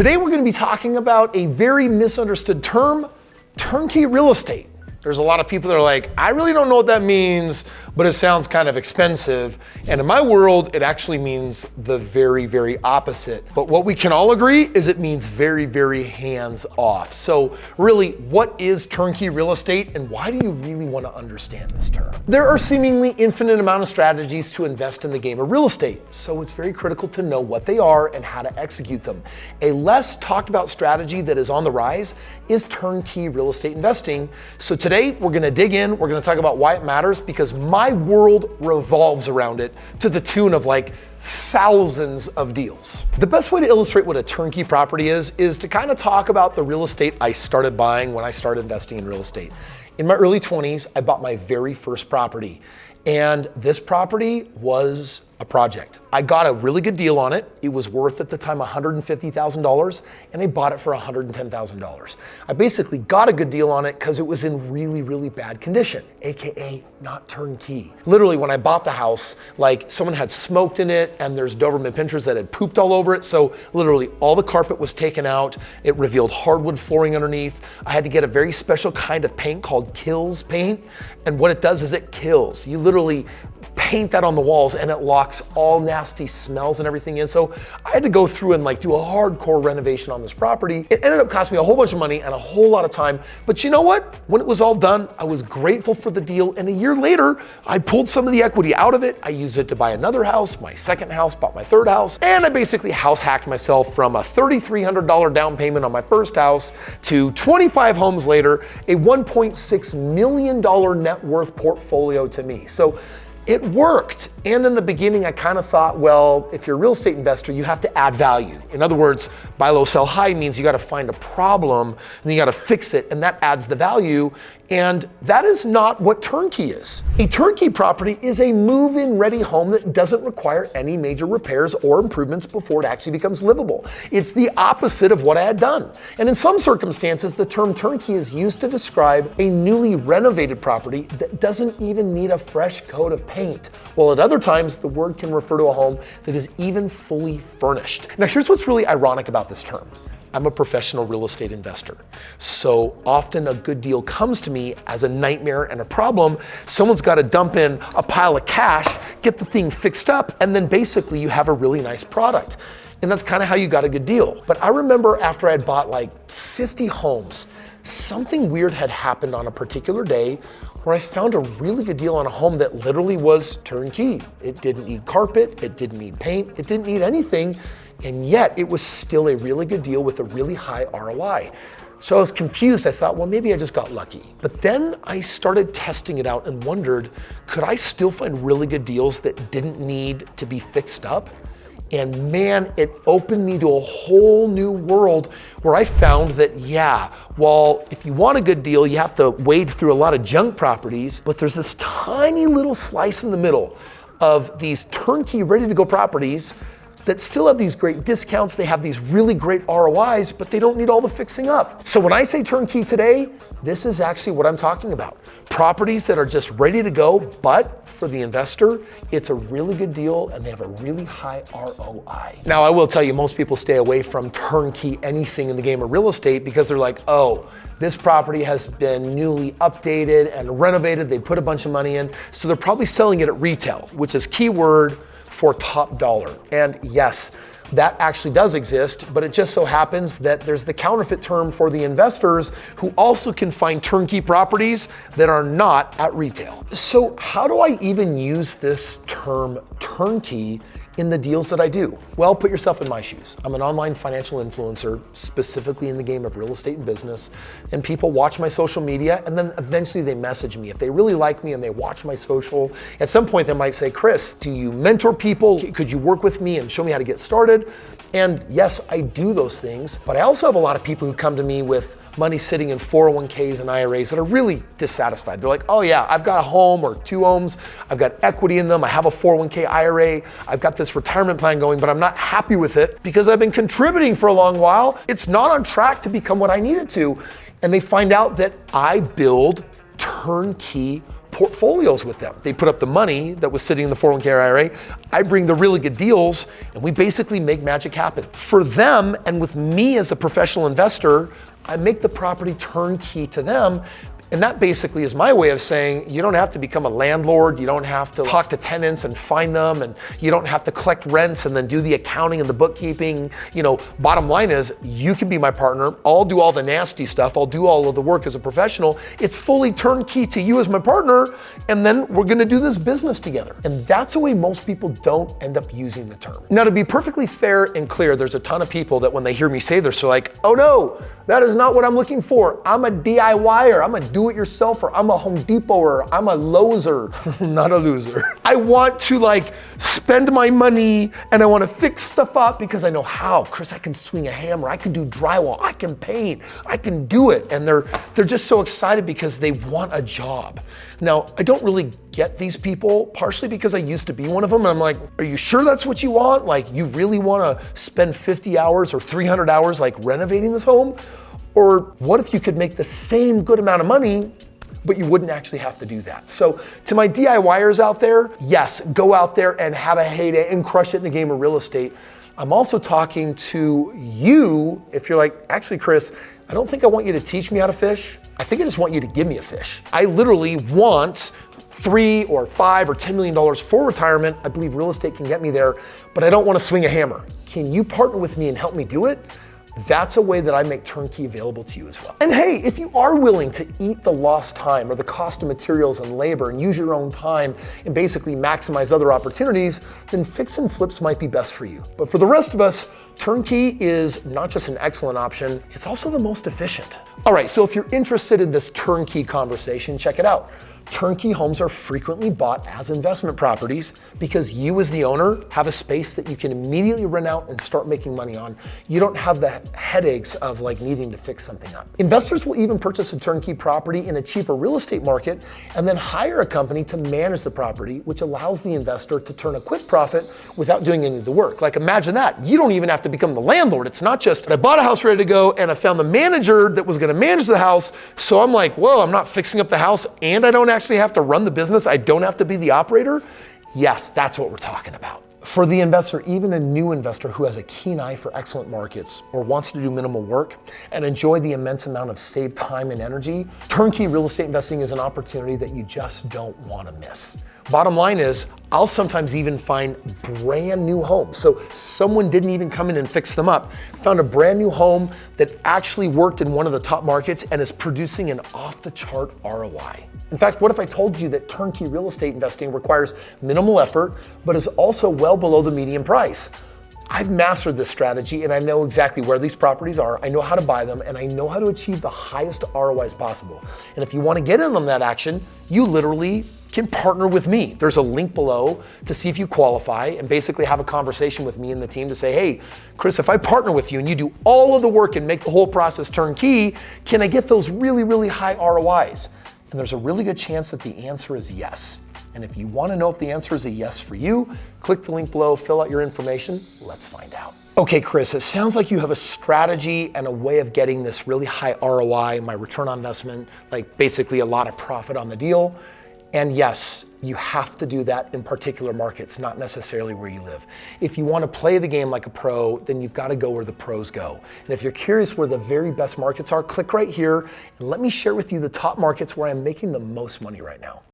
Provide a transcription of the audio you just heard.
Today we're going to be talking about a very misunderstood term, turnkey real estate. There's a lot of people that are like, I really don't know what that means, but it sounds kind of expensive. And in my world, it actually means the very, very opposite. But what we can all agree is it means very, very hands off. So really, what is turnkey real estate and why do you really want to understand this term? There are seemingly infinite amount of strategies to invest in the game of real estate. So it's very critical to know what they are and how to execute them. A less talked about strategy that is on the rise is turnkey real estate investing. So today we're going to dig in, we're going to talk about why it matters because my world revolves around it to the tune of like thousands of deals. The best way to illustrate what a turnkey property is to kind of talk about the real estate I started buying when I started investing in real estate. In my early 20s, I bought my very first property. And this property was a project. I got a really good deal on it. It was worth at the time $150,000 and I bought it for $110,000. I basically got a good deal on it because it was in really, really bad condition, AKA not turnkey. Literally when I bought the house, like someone had smoked in it and there's Doberman pinschers that had pooped all over it. So literally all the carpet was taken out. It revealed hardwood flooring underneath. I had to get a very special kind of paint called Kills paint. And what it does is it kills. You literally paint that on the walls and it locks all nasty smells and everything in. So I had to go through and like do a hardcore renovation on this property. It ended up costing me a whole bunch of money and a whole lot of time. But you know what? When it was all done, I was grateful for the deal. And a year later, I pulled some of the equity out of it. I used it to buy another house, my second house, bought my third house. And I basically house hacked myself from a $3,300 down payment on my first house to 25 homes later, a $1.6 million net worth portfolio to me. So it worked. And in the beginning, I kind of thought, well, if you're a real estate investor, you have to add value. In other words, buy low, sell high means you got to find a problem and you got to fix it. And that adds the value. And that is not what turnkey is. A turnkey property is a move-in ready home that doesn't require any major repairs or improvements before it actually becomes livable. It's the opposite of what I had done. And in some circumstances, the term turnkey is used to describe a newly renovated property that doesn't even need a fresh coat of paint. While at other times, the word can refer to a home that is even fully furnished. Now, here's what's really ironic about this term. I'm a professional real estate investor. So often a good deal comes to me as a nightmare and a problem. Someone's got to dump in a pile of cash, get the thing fixed up, and then basically you have a really nice product. And that's kind of how you got a good deal. But I remember after I had bought like 50 homes, something weird had happened on a particular day where I found a really good deal on a home that literally was turnkey. It didn't need carpet, it didn't need paint, it didn't need anything. And yet it was still a really good deal with a really high ROI. So I was confused. I thought, well, maybe I just got lucky. But then I started testing it out and wondered, could I still find really good deals that didn't need to be fixed up? And man, it opened me to a whole new world where I found that, yeah, well, if you want a good deal, you have to wade through a lot of junk properties, but there's this tiny little slice in the middle of these turnkey ready to go properties that still have these great discounts, they have these really great ROIs, but they don't need all the fixing up. So when I say turnkey today, this is actually what I'm talking about. Properties that are just ready to go, but for the investor, it's a really good deal and they have a really high ROI. Now, I will tell you, most people stay away from turnkey anything in the game of real estate because they're like, oh, this property has been newly updated and renovated, they put a bunch of money in, so they're probably selling it at retail, which is keyword for top dollar. And yes, that actually does exist, but it just so happens that there's the counterfeit term for the investors who also can find turnkey properties that are not at retail. So how do I even use this term turnkey in the deals that I do? Well, put yourself in my shoes. I'm an online financial influencer, specifically in the game of real estate and business, and people watch my social media and then eventually they message me. If they really like me and they watch my social, at some point they might say, Kris, do you mentor people? Could you work with me and show me how to get started? And yes, I do those things, but I also have a lot of people who come to me with money sitting in 401ks and IRAs that are really dissatisfied. They're like, oh yeah, I've got a home or two homes, I've got equity in them, I have a 401k IRA, I've got this retirement plan going, but I'm not happy with it because I've been contributing for a long while. It's not on track to become what I need it to. And they find out that I build turnkey portfolios with them. They put up the money that was sitting in the 401k or IRA. I bring the really good deals, and we basically make magic happen. For them, and with me as a professional investor, I make the property turnkey to them. And that basically is my way of saying, you don't have to become a landlord, you don't have to talk to tenants and find them, and you don't have to collect rents and then do the accounting and the bookkeeping. Bottom line is, you can be my partner. I'll do all the nasty stuff. I'll do all of the work as a professional. It's fully turnkey to you as my partner, and then we're gonna do this business together. And that's the way most people don't end up using the term. Now, to be perfectly fair and clear, there's a ton of people that when they hear me say this, they're like, oh no, that is not what I'm looking for. I'm a DIYer, I'm a do-it-yourselfer, I'm a Home Depot-er, I'm a Lowe'ser, not a loser. I want to spend my money and I want to fix stuff up because I know how. Kris, I can swing a hammer, I can do drywall, I can paint, I can do it. And they're just so excited because they want a job. Now, I don't really get these people, partially because I used to be one of them. And I'm like, are you sure that's what you want? You really want to spend 50 hours or 300 hours renovating this home? Or what if you could make the same good amount of money, but you wouldn't actually have to do that? So to my DIYers out there, yes, go out there and have a heyday and crush it in the game of real estate. I'm also talking to you if you're like, actually, Kris, I don't think I want you to teach me how to fish. I think I just want you to give me a fish. I literally want $3 or $5 or $10 million for retirement. I believe real estate can get me there, but I don't want to swing a hammer. Can you partner with me and help me do it? That's a way that I make turnkey available to you as well. And hey, if you are willing to eat the lost time or the cost of materials and labor and use your own time and basically maximize other opportunities, then fix and flips might be best for you. But for the rest of us, turnkey is not just an excellent option, it's also the most efficient. All right, so if you're interested in this turnkey conversation, check it out. Turnkey homes are frequently bought as investment properties because you as the owner have a space that you can immediately rent out and start making money on. You don't have the headaches of needing to fix something up. Investors will even purchase a turnkey property in a cheaper real estate market and then hire a company to manage the property, which allows the investor to turn a quick profit without doing any of the work. Imagine that. You don't even have to become the landlord. It's not just, I bought a house ready to go and I found the manager that was gonna manage the house. So I'm like, whoa, I'm not fixing up the house and I don't actually have to run the business. I don't have to be the operator. Yes, that's what we're talking about. For the investor, even a new investor who has a keen eye for excellent markets or wants to do minimal work and enjoy the immense amount of saved time and energy, turnkey real estate investing is an opportunity that you just don't want to miss. Bottom line is, I'll sometimes even find brand new homes. So someone didn't even come in and fix them up, found a brand new home that actually worked in one of the top markets and is producing an off the chart ROI. In fact, what if I told you that turnkey real estate investing requires minimal effort, but is also well below the median price? I've mastered this strategy and I know exactly where these properties are, I know how to buy them, and I know how to achieve the highest ROIs possible. And if you want to get in on that action, you literally can partner with me. There's a link below to see if you qualify and basically have a conversation with me and the team to say, hey, Kris, if I partner with you and you do all of the work and make the whole process turnkey, can I get those really, really high ROIs? And there's a really good chance that the answer is yes. And if you want to know if the answer is a yes for you, click the link below, fill out your information, let's find out. Okay, Kris, it sounds like you have a strategy and a way of getting this really high ROI, my return on investment, basically a lot of profit on the deal. And yes, you have to do that in particular markets, not necessarily where you live. If you want to play the game like a pro, then you've got to go where the pros go. And if you're curious where the very best markets are, click right here and let me share with you the top markets where I'm making the most money right now.